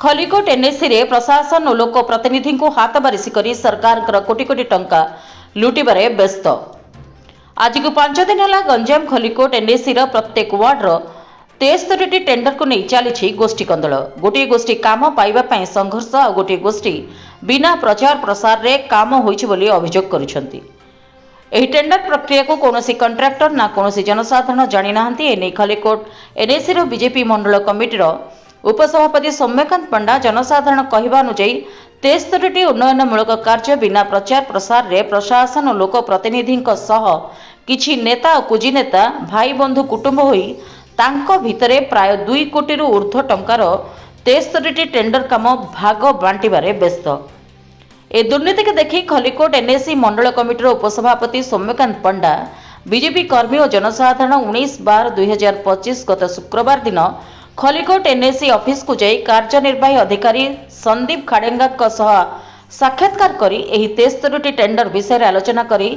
Khallikote NAC रे प्रशासन और लोक प्रतिनिधि को हाथ बारिश कर सरकार कोटी कोटी टंका लुटिबारे व्यस्त। आज को 5 दिन है गंजाम खलिकोट एनएसी प्रत्येक वार्डर 73टी टेंडर को नहीं चली गोष्ठी कंदल। गोटे गोष्ठी काम पाइबा संघर्ष और गोटे गोष्ठी बिना प्रचार प्रसार रे काम होइछि बोली अभियोग करुछंती। एही टेंडर प्रक्रिया को कौनसी कंट्राक्टर ना कौनसी जनसाधारण जानी नाहंती। एने खलिकोट एनएसी बीजेपी मंडल कमिटीर उपसभापति सौम्यकांत पंडा जनसाधारण कहवा अनुଯାयी 73टी उन्नयनमूलक कार्य बिना प्रचार प्रसार रे प्रशासन और लोक प्रतिनिधि किछि नेता और कुजी नेता भाई बंधु कुटुंब होई तांको भितरे प्राय 2 कोटी ऊर्ध्व टंकार 73टी टेंडर काम भाग बांटिबारे व्यस्त। ए दुर्नीति के देखी खलिकोट एनएसी मंडल कमिटीर उपसभापति सौम्यकांत पंडा बीजेपी कर्मी और जनसाधारण 19/12/2025 गत शुक्रवार दिन खलिकोट एनएसी ऑफिस को जाई कार्यनिर्वाही अधिकारी संदीप खाडेंगा साक्षात्कार करी एही 73टी टेंडर विषय आलोचना करी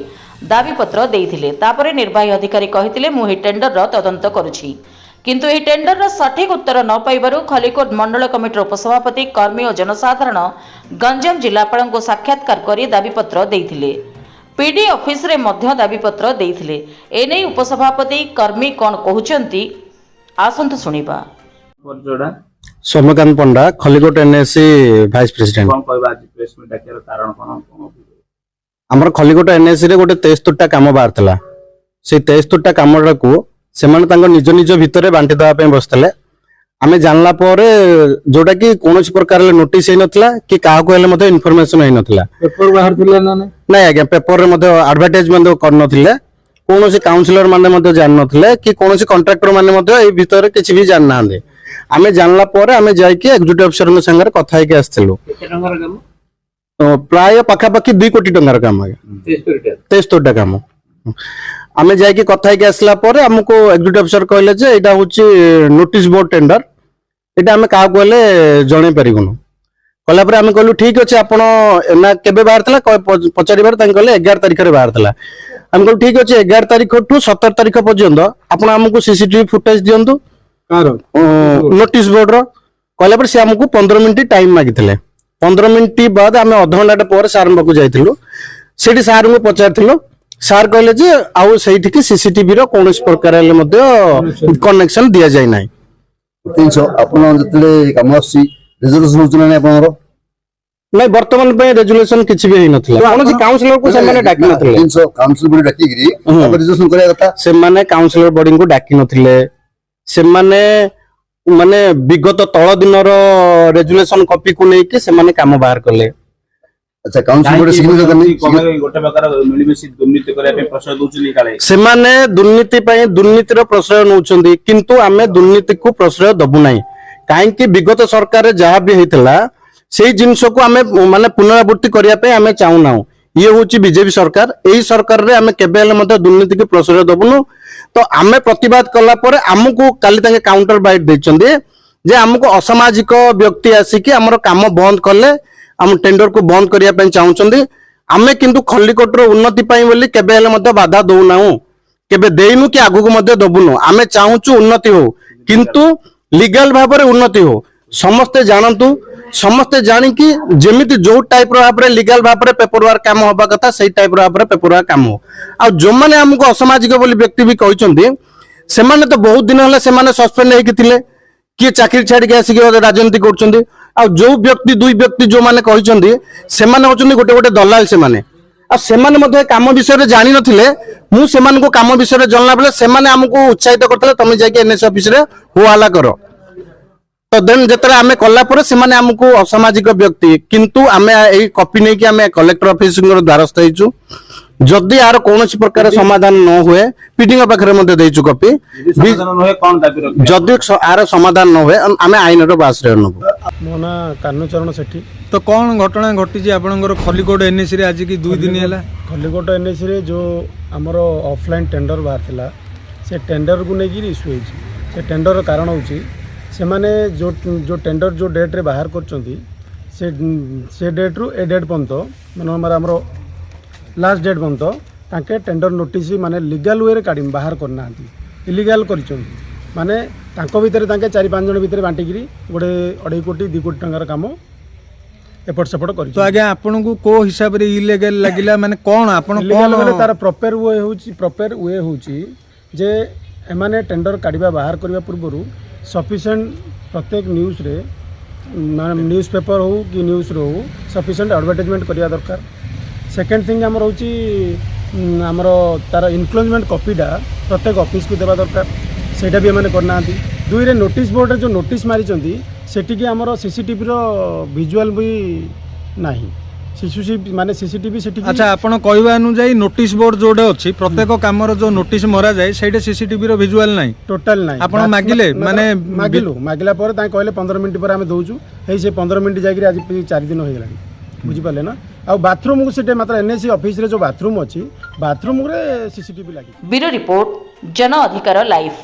दाबीपत्र देइथिले। तापरे निर्वाही अधिकारी कहिथिले मु एही टेंडर तदंत करूछि, किंतु एही टेंडर सठिक उत्तर न पाइबारु खलिकोट मंडल कमिटीर उपसभापति कर्मी और जनसाधारण गंजाम जिलापाल को साक्षात्कार करी दाबीपत्र देइथिले। पीडी ऑफिस रे मध्य दाबीपत्र देइथिले। एने उपसभापति कर्मी कोन कहउचंती आसंतु सुनिबा। सौम्यकांत पंडा खलिकोट एनएसी वाइस प्रेसिडेंट। आमर खलिकोट एनएसी रे गोटे 73टा काम बाहर थला। से 73टा कामरा को सेमाने तांको निज निज भितरे बांटी दवा पे बसतले। आमे जानला परे जोटा कि कोनोसी प्रकार ले नोटिस हे नथला कि काहा को हेले मते इन्फॉर्मेशन हे नथला। पेपर बाहर थिला ना नै आज्ञा पेपर रे मते एडवर्टाइजमेंट कर नथिले। कोनोसी काउंसिलर माने मते जान नथिले कि कोनोसी कॉन्ट्रैक्टर माने मते ए भितरे किछि भी जान नांदे। आमे जानला परे आमे जाई कि एग्जीक्यूटिव अफसर के संगे कथा हे के आस्थलु। केते टंगार काम? प्राय पाखापाखि 2 कोटी टंगार काम आगे 73टा काम आमे जाई कि कथा हे के आसला परे हमको एग्जीक्यूटिव अफसर कहले जे एटा होची नोटिस बोर्ड टेंडर, एटा आमे का कहले जणे परिगुनु। कहला परे आमे कहलु ठीक अछि आपण एना केबे बाहर थला पचारिबार तां कहले 11 तारिख रे बाहर थला। हम कहलु ठीक अछि 11 तारिख टू 17 तारिख पर्यंत आपण हमको सीसीटीवी फुटेज दियंतु कार नोटिस बोर्ड रो। कहला परे से हमको 15 मिनिट टाइम मागिथिले। 15 मिनिट बाद आमे आधा घंटा पर सार पाखु जाइथिलु। सेठी सार को पचारथिलु। सार कहले जे आउ सेठी कि सीसीटीवी रो कोनोस प्रकार ले मध्य कनेक्शन दिया जाय नै। 300 आपण जतले कामसी रेजोल्यूशन होचना नै आपनरो नै वर्तमान पे रेजोल्यूशन किछि भी हे नथिला। कोनोसी काउंसिलर को से माने डाकि नथिले। 300 काउंसिल बॉडी डाकि गिरी रेजोल्यूशन करिया कथा से माने काउंसिलर बॉडी को डाकि नथिले। से माने माने विगत तळ दिनर रेजोल्यूशन कॉपी को नै कि से माने काम बाहर करले। अच्छा काउंसिल बॉडी सिग्नेचर करनी गोटे प्रकार मिलिमिसि दुर्नीति करिया पे प्रश्रय दोचनी काले से माने दुर्नीति पय दुर्नीतिर प्रश्रय नउचंदी, किंतु आमे दुर्नीति को प्रश्रय दबु नै। काहे कि विगत सरकार जहा भी हेतला सेही जिंस को आमे माने पुनरावृत्ति करिया पे आमे चाहू ना। ये होची बीजेपी सरकार। एही सरकार रे आमे केबे हेले मते दुर्नीति के प्रश्रय दबुनु। तो आमे प्रतिवाद कला परे हमको काली तांगे काउंटर बाइट देचंदी जे हमको असामाजिक व्यक्ति आसी कि हमर काम बंद करले हम टेंडर को बंद करिया पे चाहउचंदी। आमे किंतु खलिकोट रो उन्नति पई बोली केबे हेले मते बाधा दउ नाउ, केबे देइनु कि आगु को मते दबुनु। आमे चाहउचु उन्नति हो, किंतु लीगल भाव रे उन्नति हो। समस्ते जानंतु, समस्ते जानी कि जेमिति जो टाइप रो भाव रे लीगल भाव रे पेपर वर्क काम होबा कथा सेही टाइप रो भाव रे पेपर वर्क काम हो। आ जो माने हमको असामाजिक बोली व्यक्ति भी कहिचंदी से माने तो बहुत दिन हले से माने सस्पेंड हे कि थिले कि चाकरी छाडी के आसी के राजनीति करचंदी। आ जो व्यक्ति 2 व्यक्ति जो माने कहिचंदी से माने होचंदी गोटे गोटे दलाल से माने। आ से माने मध्ये काम विषय रे जानि नथिले। मु से माने को काम विषय रे जानला बेले से माने हमको उत्साहित करथले तमे जाय के एनएस ऑफिस रे हुआला करो। तो देन जेतरा आमे कल्ला परे से माने हमको असामाजिक व्यक्ति, किंतु आमे एई कॉपी नै कि आमे कलेक्टर ऑफिस रो द्वारस्थ हेचु। जदि आर कोनोसी प्रकार समाधान न होए पीडीओ पाखरे मध्ये देइचु कॉपी। समाधान न होए कोन दाबी रख जदि आर समाधान न होए आमे आइन रो बास रे नबो। मोना कान्हचरण सेठी तो कौन घटना घटी जे आपनकर खलिकोट एनएसी रे आज की 2 दिन हैला? खलिकोट एनएसी रे जो हमर ऑफलाइन टेंडर बाहर थिला से टेंडर को नै कि इशू होई। से टेंडर कारण होची से माने जो टेंडर जो डेट रे बाहर करचंती से डेट रु ए डेट पंत माने हमर लास्ट डेट पंत ताके टेंडर नोटिस माने लीगल वे रे काढी बाहर करना इलीगल करिचंती। माने ତାଙ୍କ ଭିତରେ ତାଙ୍କେ 4-5 ଜଣ ଭିତରେ ବାଣ୍ଟିକିରି ଗୋଟେ 2.5 କୋଟି 2 କୋଟି ଟଙ୍କାର କାମ ଏପଟ ସେପଟ ତ କରିଛନ୍ତି। ଆଜ୍ଞା ଆପଣଙ୍କୁ କୋଉ ହିସାବରେ ଇଲିଗାଲ ଲାଗିଲା ମାନେ କଣ ଆପଣ Illegal କଣ ବୋଲେ ତାର ପ୍ରପର ୱେ ହେଉଛି ଯେ ଏମାନେ ଟେଣ୍ଡର କାଢ଼ିବା ବାହାର କରିବା ପୂର୍ବରୁ ସଫିସିଏଣ୍ଟ ପ୍ରତ୍ୟେକ ନ୍ୟୁଜ୍ରେ ମାନେ ନ୍ୟୁଜ୍ ପେପର ହଉ କି ନ୍ୟୁଜ୍ରେ ହଉ ସଫିସିଏଣ୍ଟ ଆଡ଼ଭର୍ଟାଇଜମେଣ୍ଟ କରିବା ଦରକାର। ସେକେଣ୍ଡ ଥିଙ୍ଗ ଆମର ହେଉଛି ଆମର ତାର ଇନକ୍ଲୋଜମେଣ୍ଟ କପିଟା ପ୍ରତ୍ୟେକ ଅଫିସକୁ ଦେବା ଦରକାର, ସେଇଟା ବି ଏମାନେ କରିନାହାନ୍ତି। 2ରେ ନୋଟିସ୍ ବୋର୍ଡ଼ରେ ଯେଉଁ ନୋଟିସ୍ ମାରିଛନ୍ତି ସେଠିକି ଆମର ସିସିଟିଭିର ଭିଜୁଆଲ ବି ନାହିଁ। ମାନେ ସିସିଟିଭି ସେଠି ଆଚ୍ଛା ଆପଣ କହିବା ଅନୁଯାୟୀ ନୋଟିସ ବୋର୍ଡ ଯୋଉଟା ଅଛି ପ୍ରତ୍ୟେକ କାମର ଯୋଉ ନୋଟିସ ମରାଯାଏ ସେଇଟା ସିସିଟିଭି ର ଭିଜୁଆଲ ନାହିଁ। ଟୋଟାଲ ନାହିଁ। ଆପଣ ମାଗିଲେ ମାନେ ମାଗିଲା ପରେ ତାଙ୍କେ କହିଲେ 15 ମିନିଟ୍ ପରେ ଆମେ ଦେଉଛୁ। ହେଇ ସେ 15 ମିନିଟ୍ ଯାଇକରି ଆଜି 4 ଦିନ ହେଇଗଲାଣି, ବୁଝିପାରିଲେ ନା। ଆଉ ବାଥରୁମକୁ ସେଠି ମାତ୍ର ଏନ୍ଏସି ଅଫିସରେ ଯେଉଁ ବାଥରୁମ୍ ଅଛି ବାଥରୁମ୍ରେ ସିସିଟିଭି ଲାଗିଛି। ବ୍ୟୁରୋ ରିପୋର୍ଟ, ଜନ ଅଧିକାର ଲାଇଭ।